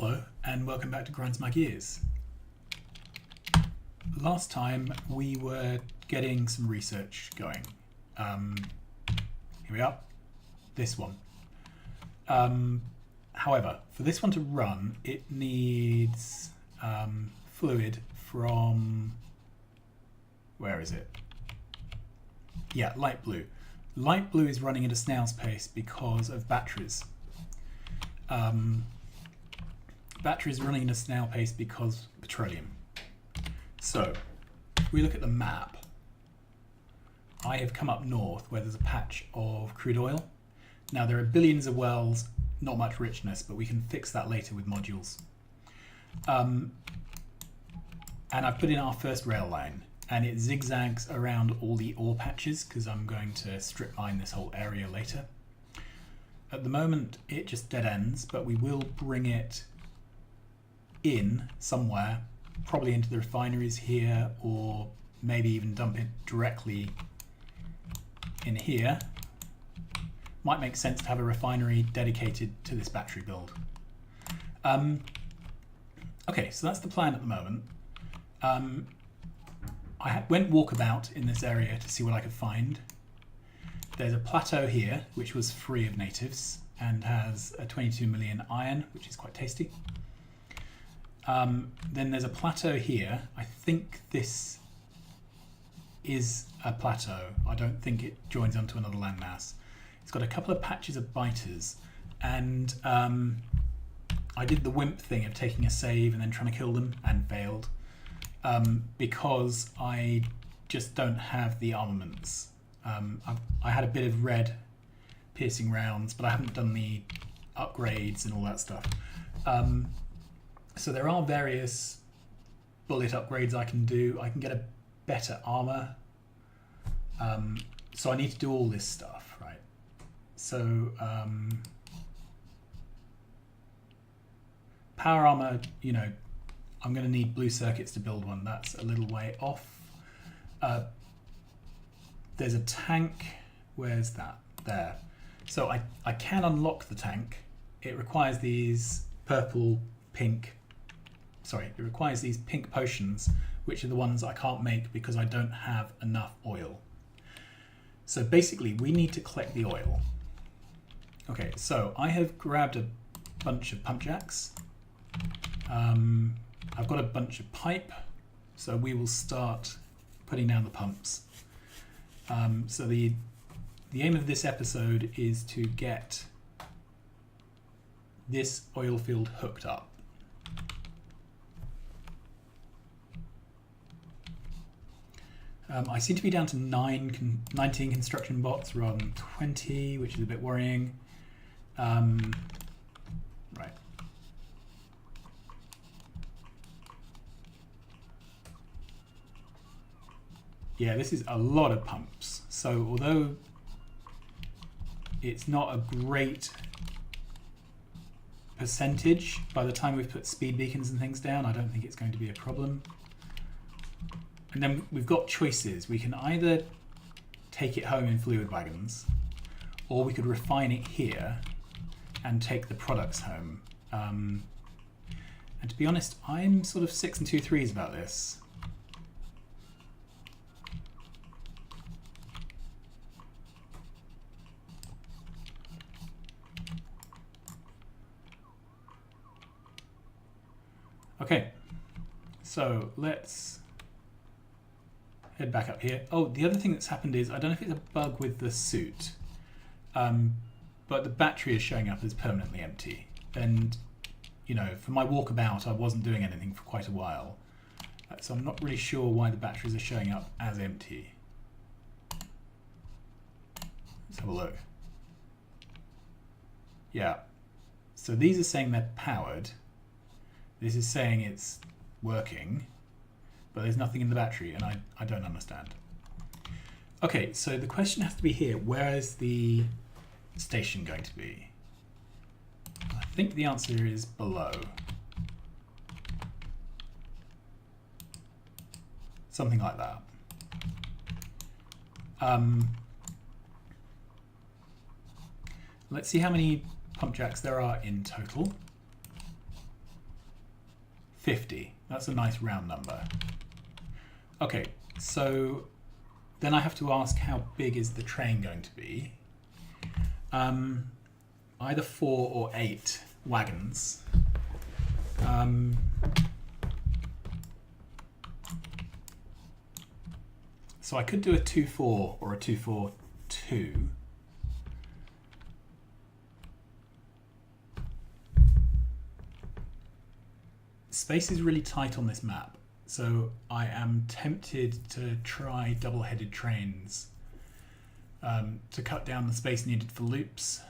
Hello and welcome back to Grinds My Gears. Last time we were getting some research going. Here we are, this one. However, for this one to run, it needs fluid from, where is it? Yeah, light blue. Light blue is running at a snail's pace because of batteries. Batteries running at a snail pace because of petroleum. So, if we look at the map, I have come up north where there's a patch of crude oil. Now there are billions of wells, not much richness, but we can fix that later with modules. And I've put in our first rail line, and it zigzags around all the ore patches because I'm going to strip mine this whole area later. At the moment, it just dead ends, but we will bring it in somewhere, probably into the refineries here, or maybe even dump it directly in here. Might make sense to have a refinery dedicated to this battery build. Okay, so that's the plan at the moment. I went walkabout in this area to see what I could find. There's a plateau here, which was free of natives and has a 22 million iron, which is quite tasty. Then there's a plateau here. I think this is a plateau. I don't think it joins onto another landmass. It's got a couple of patches of biters, and I did the wimp thing of taking a save and then trying to kill them and failed because I just don't have the armaments. I had a bit of red piercing rounds, but I haven't done the upgrades and all that stuff. So there are various bullet upgrades I can do. I can get a better armor. So I need to do all this stuff, right? So power armor, you know, I'm going to need blue circuits to build one. That's a little way off. There's a tank. Where's that? There. So I can unlock the tank. It requires these pink potions, which are the ones I can't make because I don't have enough oil. So basically we need to collect the oil. Okay, so I have grabbed a bunch of pump jacks. I've got a bunch of pipe, so we will start putting down the pumps. So the aim of this episode is to get this oil field hooked up. I seem to be down to 19 construction bots rather than 20, which is a bit worrying. Right. Yeah, this is a lot of pumps. So although it's not a great percentage, by the time we've put speed beacons and things down, I don't think it's going to be a problem. And then we've got choices. We can either take it home in fluid wagons, or we could refine it here and take the products home. And to be honest, I'm sort of 6 2/3 about this. Okay, so let's head back up here. Oh, the other thing that's happened is, I don't know if it's a bug with the suit, but the battery is showing up as permanently empty. And, you know, for my walkabout, I wasn't doing anything for quite a while. So I'm not really sure why the batteries are showing up as empty. Let's have a look. Yeah, so these are saying they're powered. This is saying it's working, but there's nothing in the battery, and I don't understand. Okay, so the question has to be here. Where is the station going to be? I think the answer is below. Something like that. Let's see how many pump jacks there are in total. 50. That's a nice round number. Okay, so then I have to ask how big is the train going to be? Either 4 or 8 wagons. So I could do a 2-4 or a 2-4-2. Space is really tight on this map, so I am tempted to try double-headed trains to cut down the space needed for loops.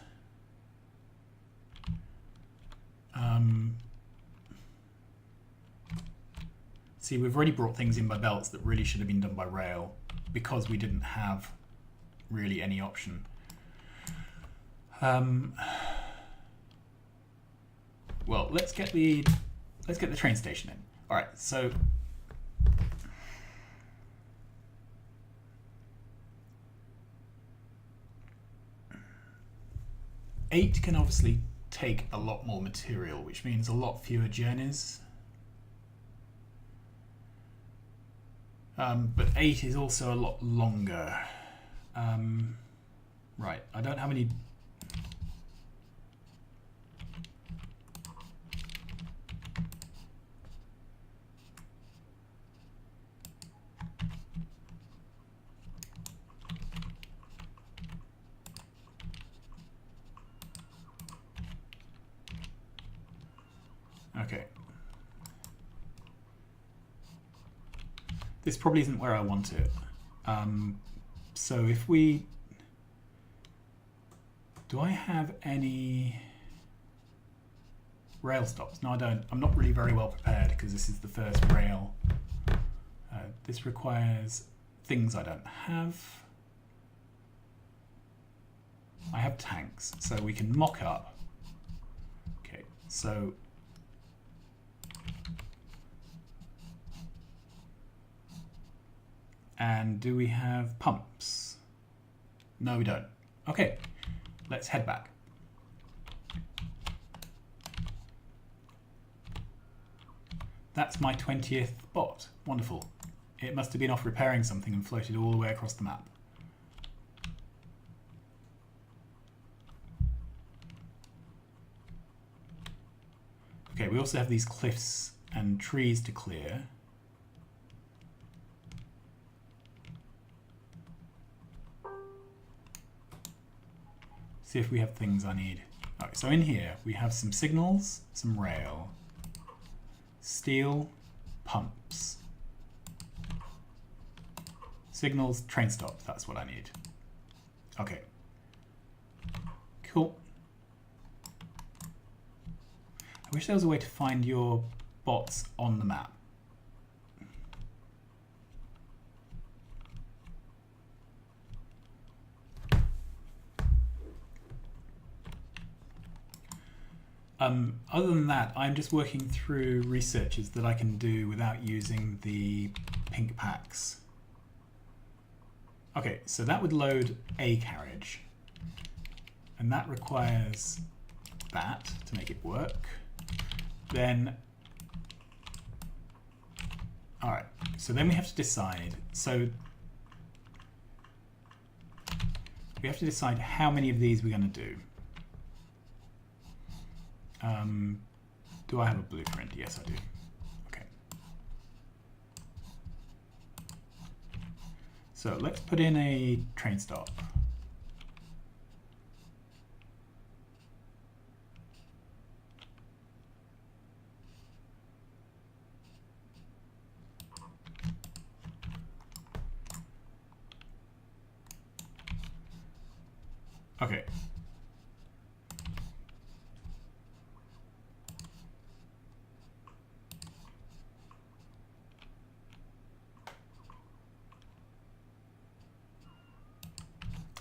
See, we've already brought things in by belts that really should have been done by rail because we didn't have really any option. Well, let's get the train station in. All right, so eight can obviously take a lot more material, which means a lot fewer journeys. But 8 is also a lot longer. Right, I don't have any... Okay. This probably isn't where I want it. So if we... Do I have any rail stops? No, I don't. I'm not really very well prepared because this is the first rail. This requires things I don't have. I have tanks, so we can mock up. Okay, so... And do we have pumps? No, we don't. Okay, let's head back. That's my 20th bot. Wonderful. It must have been off repairing something and floated all the way across the map. Okay, we also have these cliffs and trees to clear. See if we have things I need. Okay, so in here we have some signals, some rail, steel, pumps, signals, train stops. That's what I need. Okay, cool. I wish there was a way to find your bots on the map. Other than that, I'm just working through researches that I can do without using the pink packs. Okay, so that would load a carriage, and that requires that to make it work. Then, all right, so then we have to decide. So we have to decide how many of these we're going to do. Do I have a blueprint? Yes, I do. Okay. So let's put in a train stop. Okay.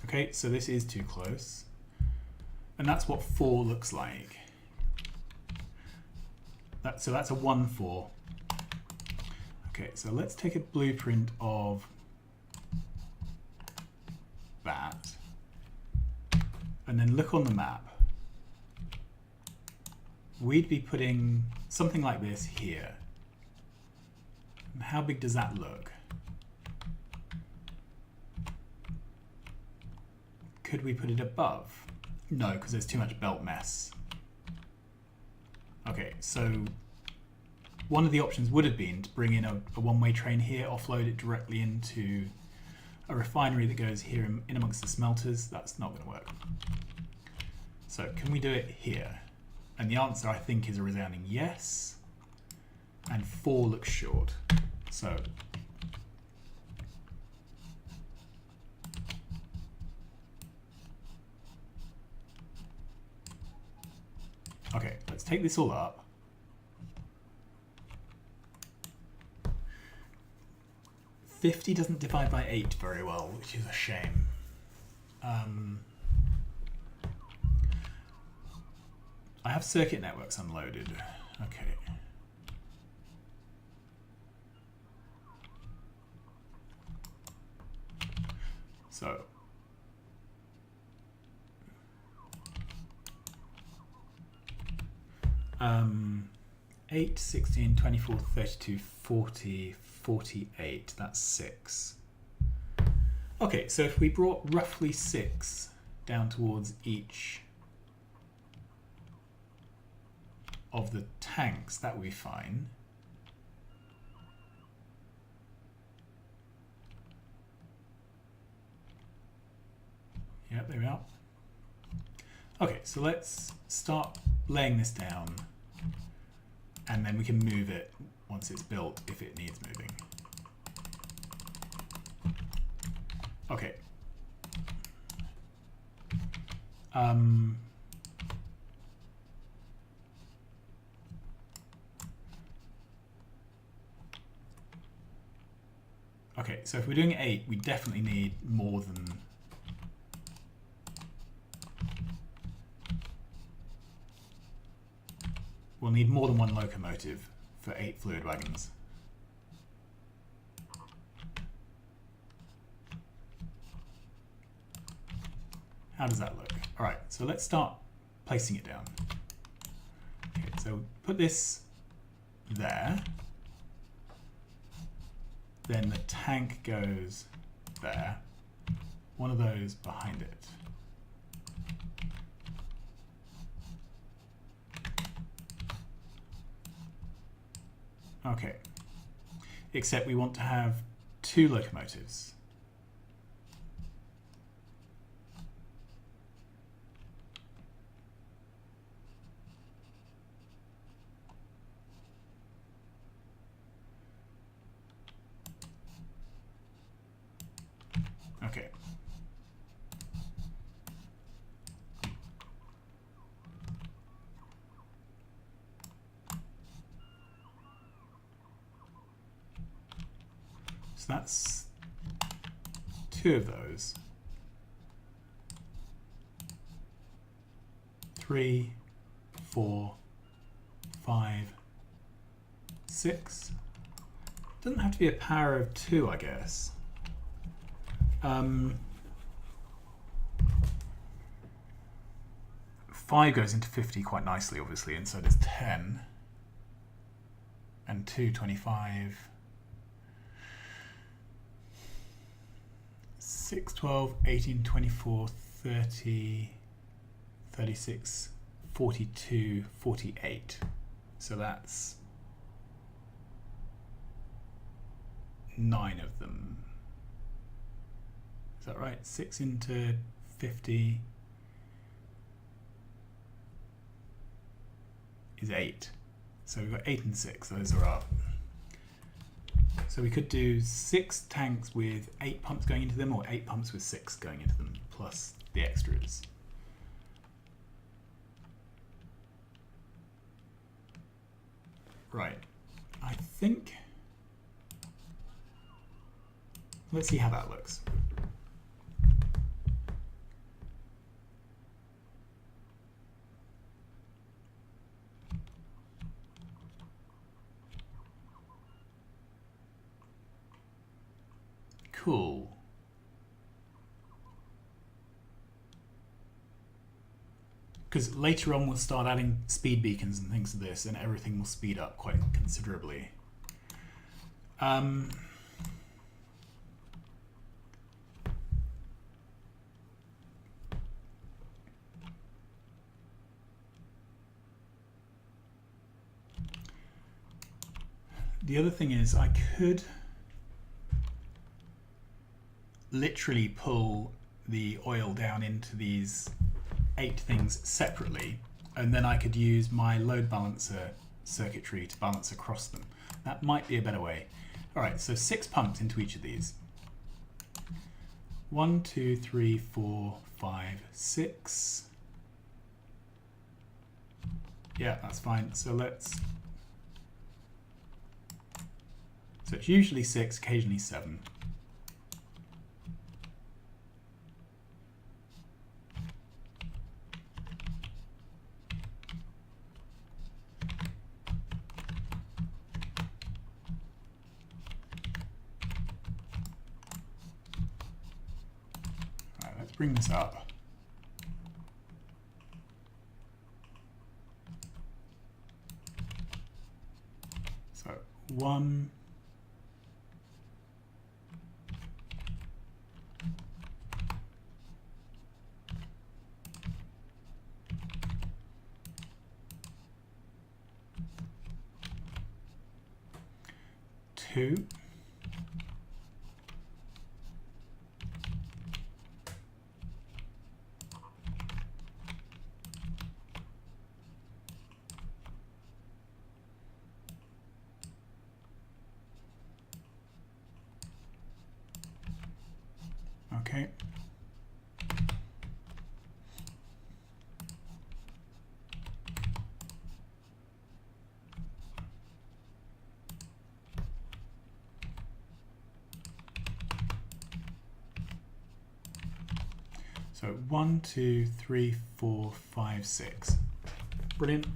Okay, so this is too close. And that's what 4 looks like. So that's a 1-4. Okay, so let's take a blueprint of that. And then look on the map. We'd be putting something like this here. And how big does that look? Could we put it above? No, because there's too much belt mess. Okay, so one of the options would have been to bring in a one-way train here, offload it directly into a refinery that goes here in amongst the smelters. That's not going to work. So can we do it here? And the answer, I think, is a resounding yes. And 4 looks short. So okay, let's take this all up. $50 doesn't divide by 8 very well, which is a shame. I have circuit networks unloaded. Okay. So 8, 16, 24, 32, 40, 48. That's 6. Okay, so if we brought roughly 6 down towards each of the tanks, that would be fine. Yep, there we are. Okay, so let's start laying this down, and then we can move it once it's built if it needs moving. Okay. Okay, so if we're doing 8, we definitely need more than... We'll need more than 1 locomotive for 8 fluid wagons. How does that look? All right, so let's start placing it down. Okay, so put this there. Then the tank goes there. One of those behind it. Okay, except we want to have 2 locomotives. Okay. So that's 2 of those. 3, 4, 5, 6. Doesn't have to be a power of 2, I guess. 5 goes into 50 quite nicely, obviously, and so does 10. And 2, 25. 6, 12, 18, 24, 30, 36, 42, 48. So that's 9 of them. Is that right? 6 into 50 is 8. So we've got 8 and 6, those are up. So we could do 6 tanks with 8 pumps going into them, or 8 pumps with 6 going into them, plus the extras. Right, I think, let's see how that looks. Cool. Because later on we'll start adding speed beacons and things to this, and everything will speed up quite considerably. The other thing is I could literally pull the oil down into these 8 things separately, and then I could use my load balancer circuitry to balance across them. That might be a better way. All right, so 6 pumps into each of these. 1, 2, 3, 4, 5, 6. Yeah, that's fine. So it's usually 6, occasionally 7. All right, let's bring this up. So 1, 2, 'Okay. So 1, 2, 3, 4, 5, 6. Brilliant.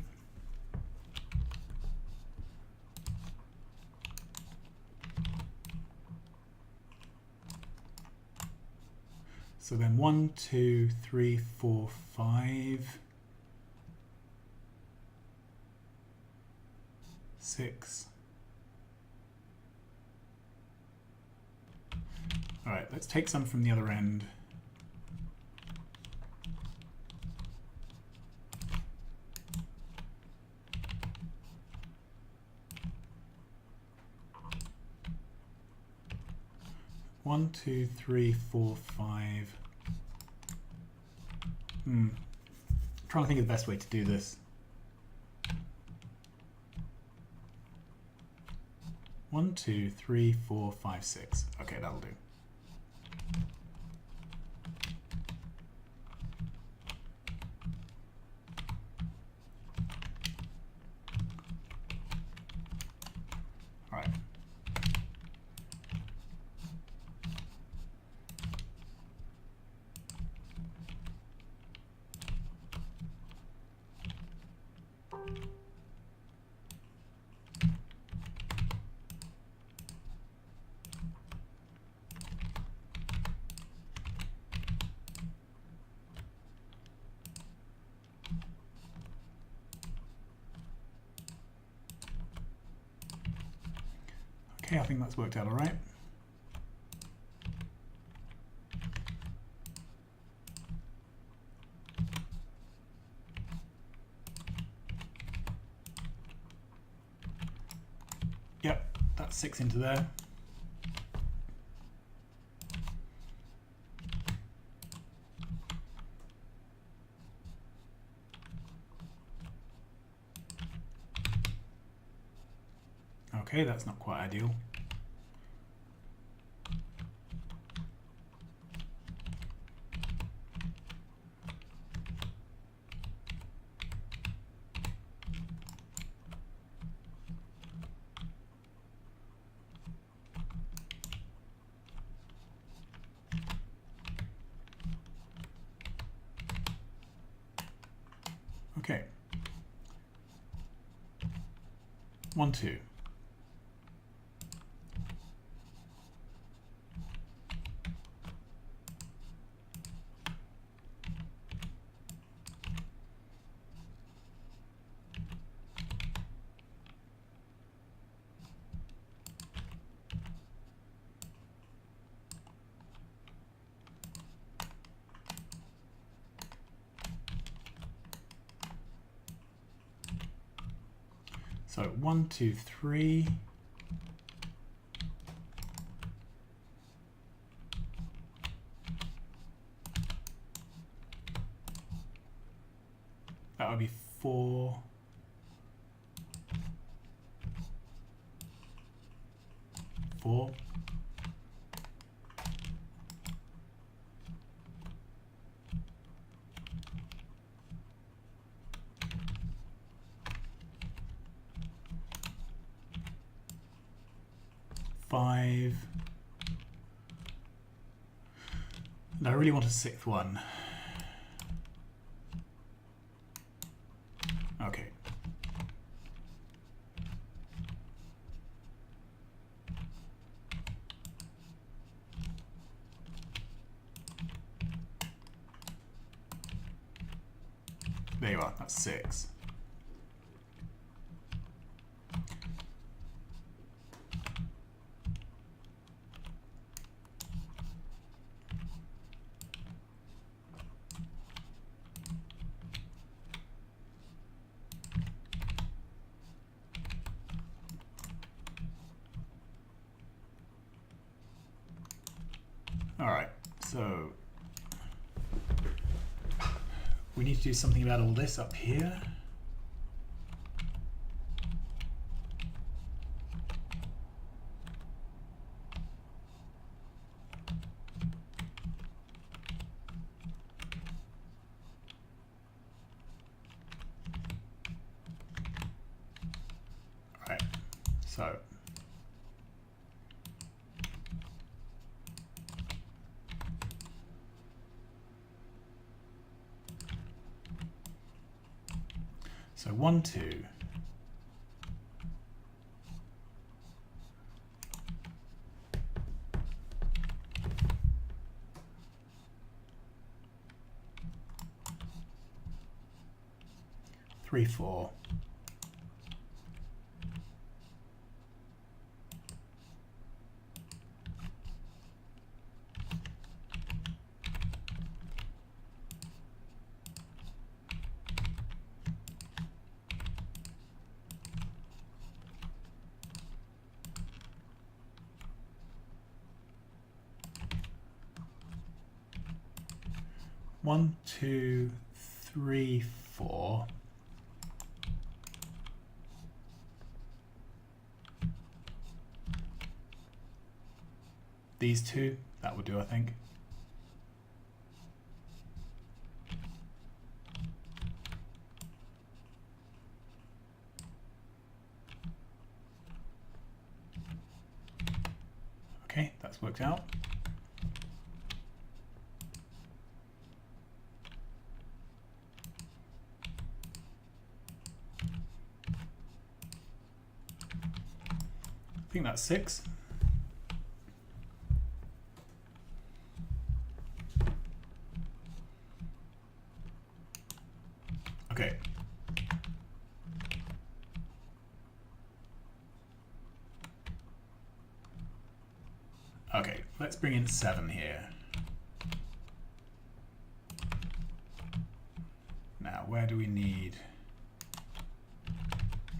So then 1, 2, 3, 4, 5, 6. All right, let's take some from the other end. One, two, three, four, 5. Trying to think of the best way to do this. 1, 2, 3, 4, 5, 6. Okay, that'll do. All right. Okay, I think that's worked out all right. Yep, that's 6 into there. Okay, that's not quite ideal. Okay. 1, 2. So 1, 2, 3. That would be 4. 4. 5. And I really want a 6th one. Okay. There you are, that's 6. All right, so we need to do something about all this up here. All right, so So 1, 2. Three, 4. One, 2, 3, 4. These two, that would do, I think. Okay, that's worked out. I think that's 6. Okay. Okay, let's bring in 7 here. Now, where do we need?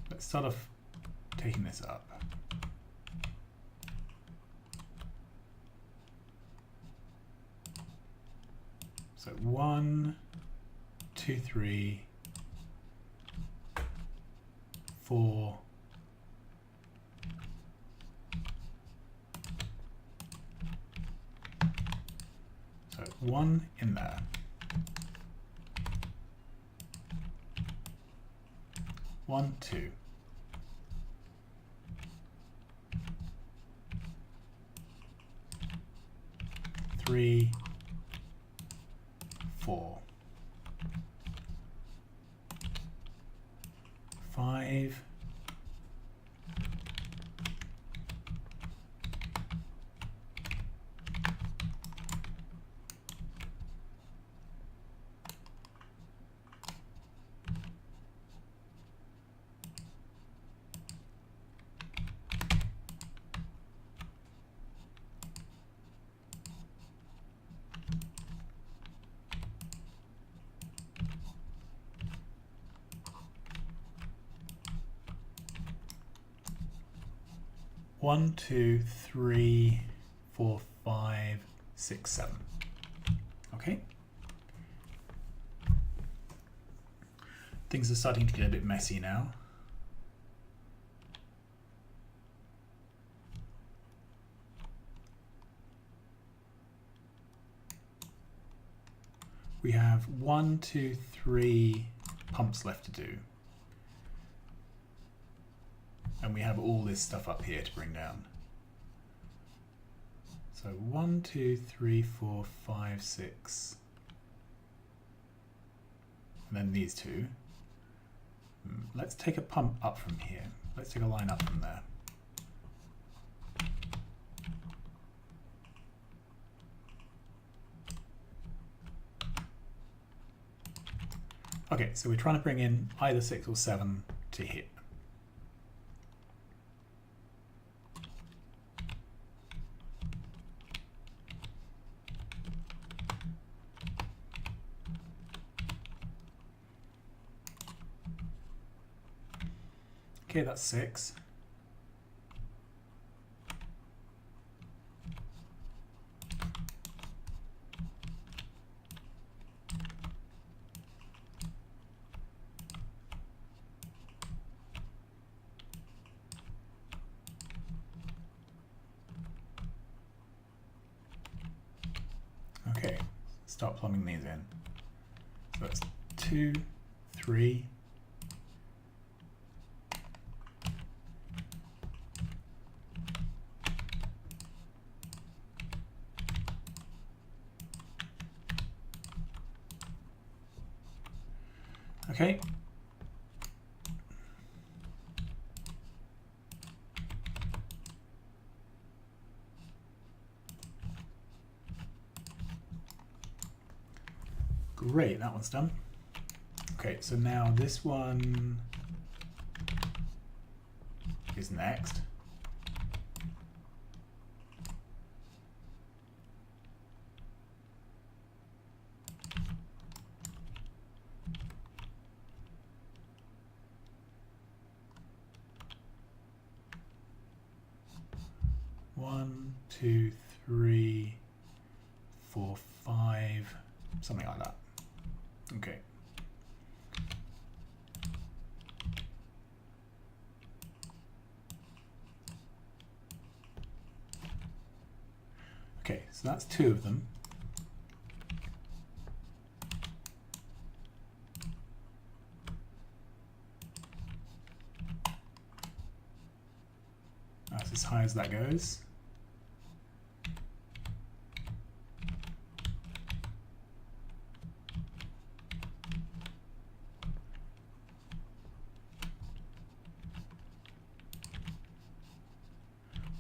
Let's start off taking this up. So 1, 2, 3, 4. So 1 in there. 1, 2. 3, 4. 5. 1, 2, 3, 4, 5, 6, 7. Okay. Things are starting to get a bit messy now. We have 1, 2, 3 pumps left to do. And we have all this stuff up here to bring down. So 1, 2, 3, 4, 5, 6. And then these two. Let's take a pump up from here. Let's take a line up from there. Okay, so we're trying to bring in either 6 or 7 to hit. Okay, that's 6. Okay, start plumbing these in. So that's 2, 3. Okay. Great, that one's done. Okay, so now this one is next. One, 2, 3, 4, 5, something like that. Okay. Okay, so that's 2 of them. That's as high as that goes.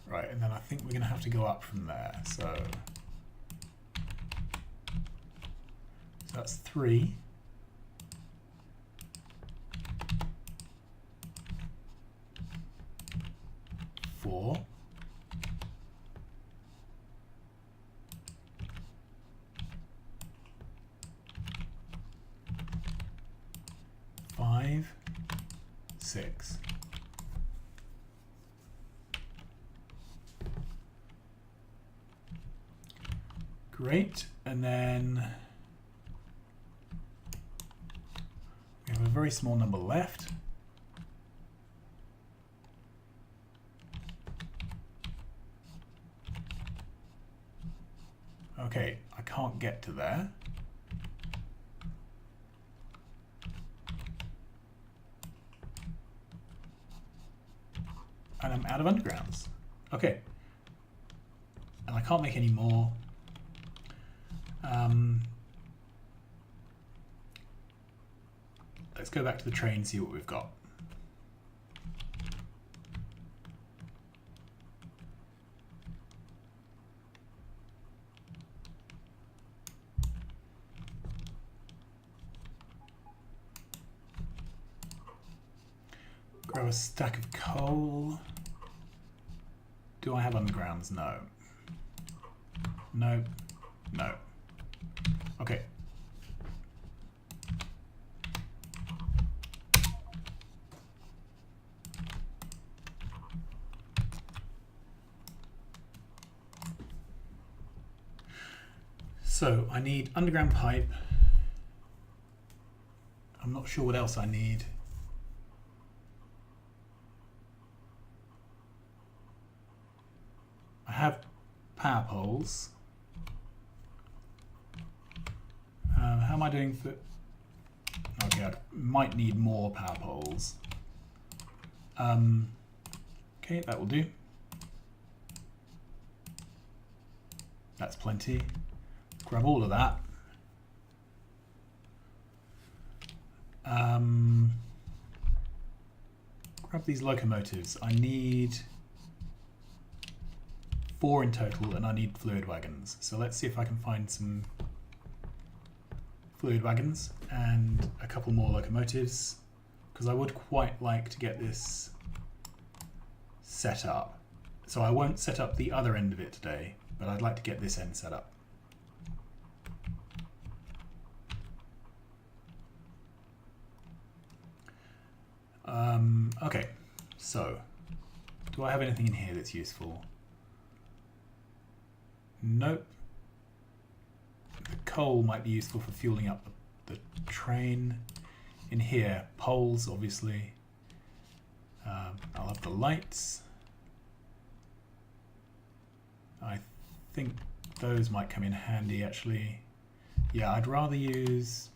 Right, and then I think we're going to have to go up from there. So that's 3. Four. 5, 6. Great, and then we have a very small number left. Okay, I can't get to there. And I'm out of undergrounds. Okay. And I can't make any more. Let's go back to the train and see what we've got. Grab a stack of coal. Do I have undergrounds? No. No. No. Okay. So I need underground pipe. I'm not sure what else I need. I have power poles. How am I doing for... Okay, I might need more power poles. Okay, that will do. That's plenty. Grab all of that. Grab these locomotives. I need 4 in total, and I need fluid wagons. So let's see if I can find some fluid wagons and a couple more locomotives, because I would quite like to get this set up. So I won't set up the other end of it today, but I'd like to get this end set up. Okay, so do I have anything in here that's useful? Nope. The coal might be useful for fueling up the train. In here, poles, obviously. I'll have the lights. I think those might come in handy, actually. Yeah, I'd rather use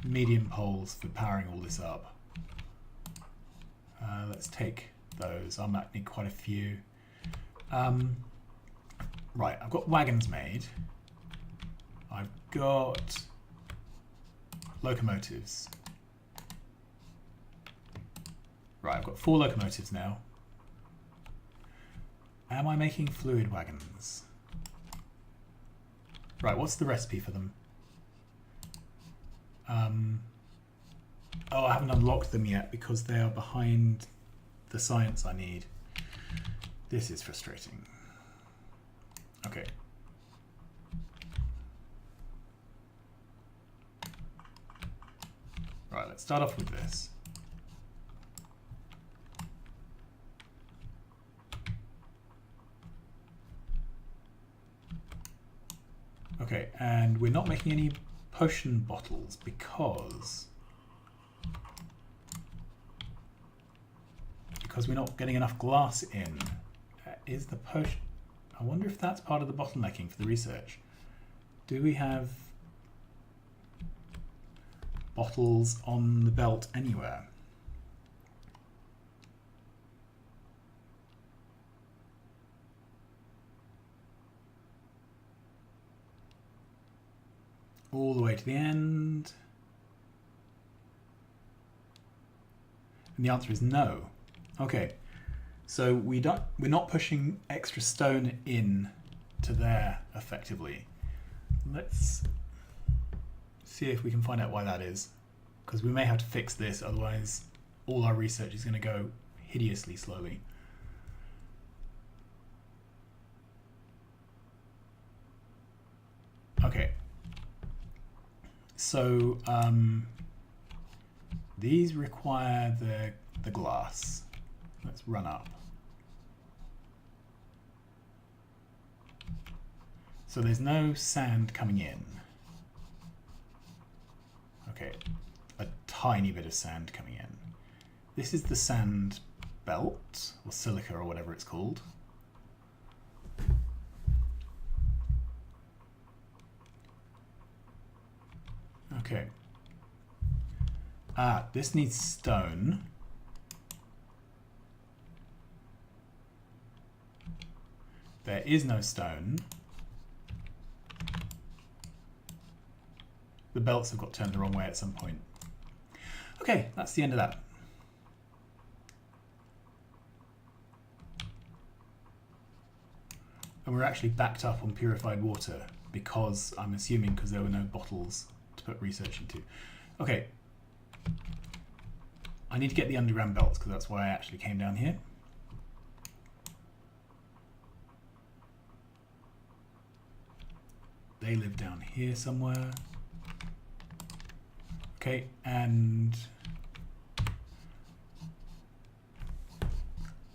medium poles for powering all this up. Let's take those. I might need quite a few. Right, I've got wagons made. I've got locomotives. Right, I've got 4 locomotives now. Am I making fluid wagons? Right, what's the recipe for them? Oh, I haven't unlocked them yet because they are behind the science I need. This is frustrating. Okay. Right, let's start off with this. Okay, and we're not making any potion bottles because we're not getting enough glass in. Is the potion... I wonder if that's part of the bottlenecking for the research. Do we have bottles on the belt anywhere? All the way to the end. And the answer is no. Okay, so we're not pushing extra stone in to there effectively. Let's see if we can find out why that is, because we may have to fix this, otherwise all our research is going to go hideously slowly. Okay, so these require the glass. Let's run up. So there's no sand coming in. Okay, a tiny bit of sand coming in. This is the sand belt, or silica, or whatever it's called. Okay. This needs stone. There is no stone. The belts have got turned the wrong way at some point. Okay, that's the end of that. And we're actually backed up on purified water because I'm assuming because there were no bottles to put research into. Okay. I need to get the underground belts because that's why I actually came down here. They live down here somewhere. Okay, and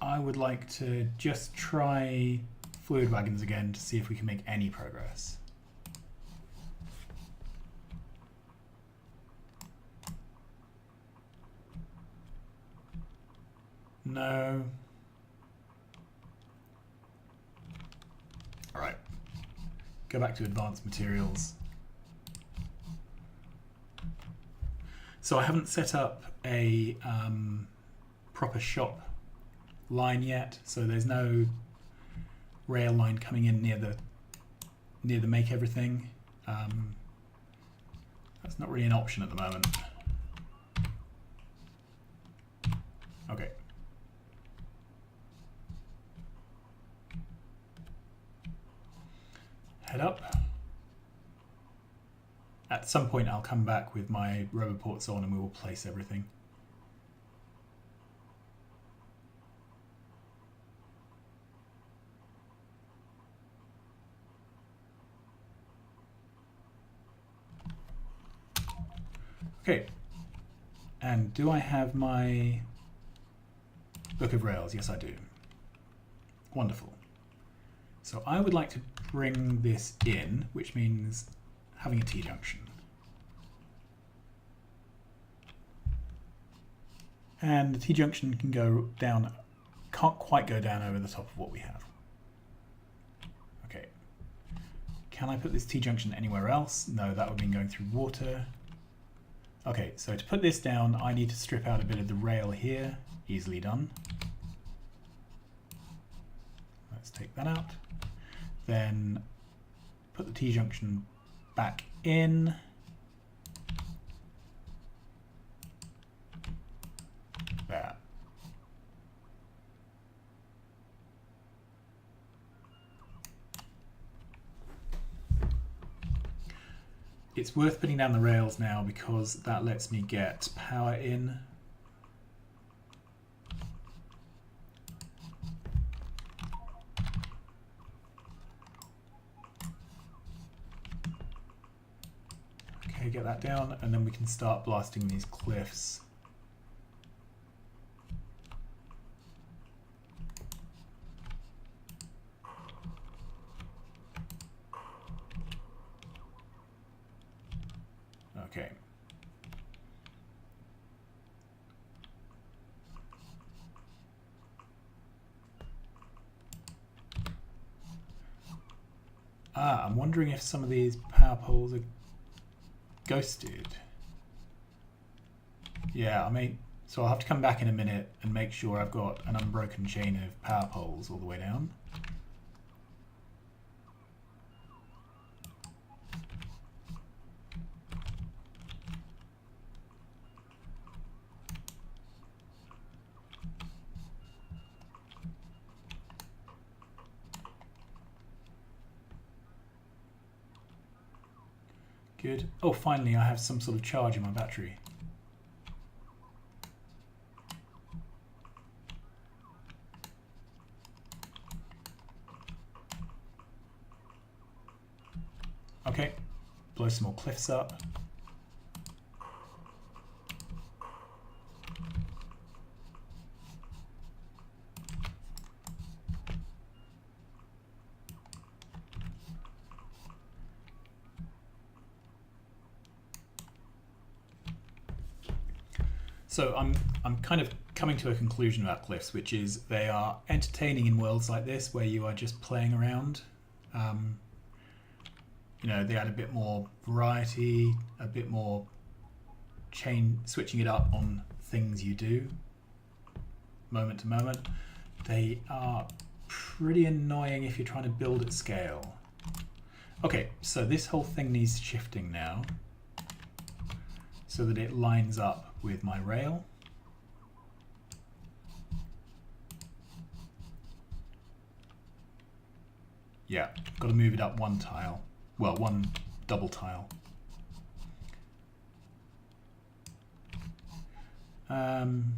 I would like to just try fluid wagons again to see if we can make any progress. No. All right. Go back to advanced materials. So I haven't set up a proper shop line yet, so there's no rail line coming in near the make everything. That's not really an option at the moment. Okay. Head up. At some point I'll come back with my rubber ports on and we will place everything. Okay, and do I have my book of rails? Yes, I do. Wonderful. So I would like to bring this in, which means having a T-junction. And the T-junction can go down, can't quite go down over the top of what we have. Okay. Can I put this T-junction anywhere else? No, that would mean going through water. Okay, so to put this down, I need to strip out a bit of the rail here. Easily done. Let's take that out. Then put the T-junction back in. There. It's worth putting down the rails now because that lets me get power in. Okay, get that down, and then we can start blasting these cliffs. Okay. I'm wondering if some of these power poles are ghosted. Yeah, I mean, so I'll have to come back in a minute and make sure I've got an unbroken chain of power poles all the way down. Good. Oh, finally I have some sort of charge in my battery. Okay, blow some more cliffs up. So I'm kind of coming to a conclusion about cliffs, which is they are entertaining in worlds like this where you are just playing around. You know, they add a bit more variety, a bit more switching it up on things you do, moment to moment. They are pretty annoying if you're trying to build at scale. Okay, so this whole thing needs shifting now so that it lines up with my rail. Yeah, got to move it up one tile. Well, one double tile.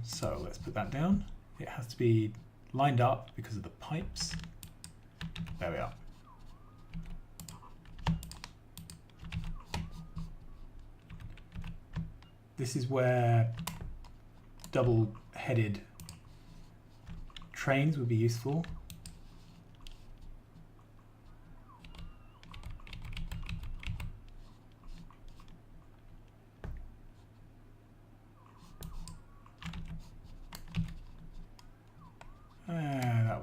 So let's put that down. It has to be lined up because of the pipes. There we are. This is where double-headed trains would be useful.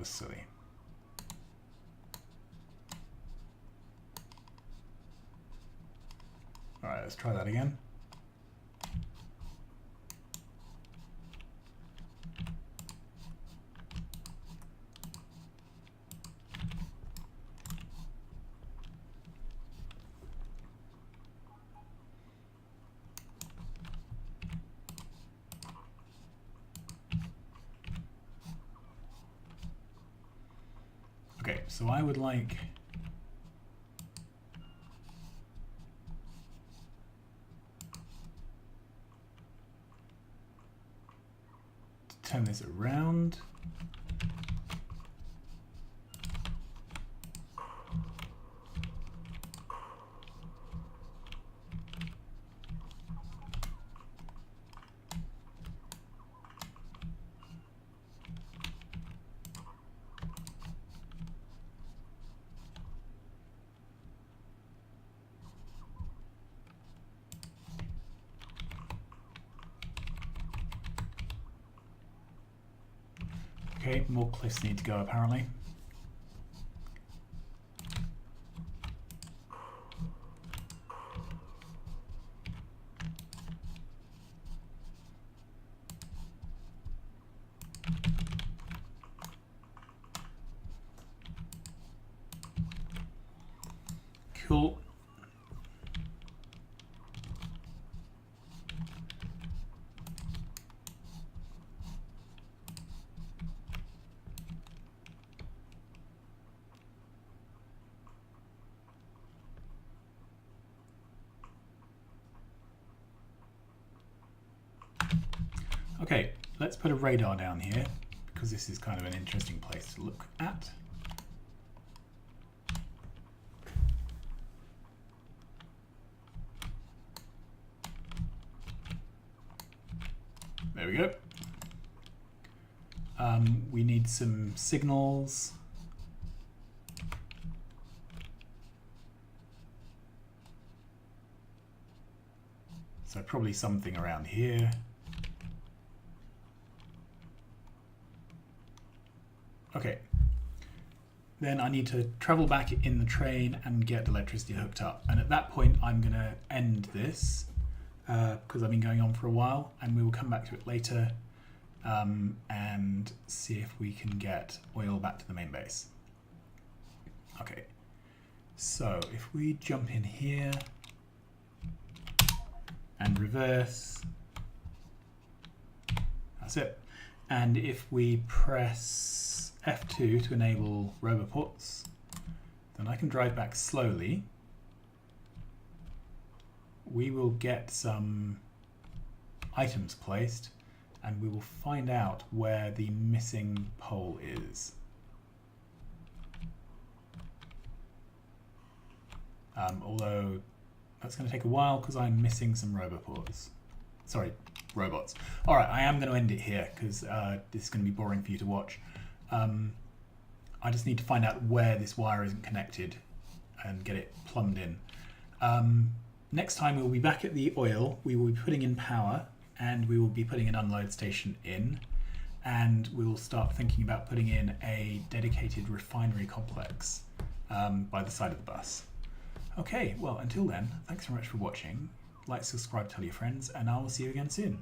was silly. All right, let's try that again. Okay, so I would like to turn this around. Okay, more cliffs need to go apparently. Cool. Okay, let's put a radar down here because this is kind of an interesting place to look at. There we go. We need some signals. So probably something around here. Okay. Then I need to travel back in the train and get electricity hooked up. And at that point, I'm going to end this because I've been going on for a while, and we will come back to it later and see if we can get oil back to the main base. Okay. So if we jump in here and reverse, that's it. And if we press F2 to enable roboports, then I can drive back slowly. We will get some items placed and we will find out where the missing pole is. Although that's going to take a while because I'm missing some roboports. Sorry, robots. All right, I am going to end it here because this is going to be boring for you to watch. I just need to find out where this wire isn't connected and get it plumbed in. Next time we'll be back at the oil, we will be putting in power and we will be putting an unload station in, and we will start thinking about putting in a dedicated refinery complex by the side of the bus. Okay, well until then, thanks very much for watching. Like, subscribe, tell your friends, and I will see you again soon.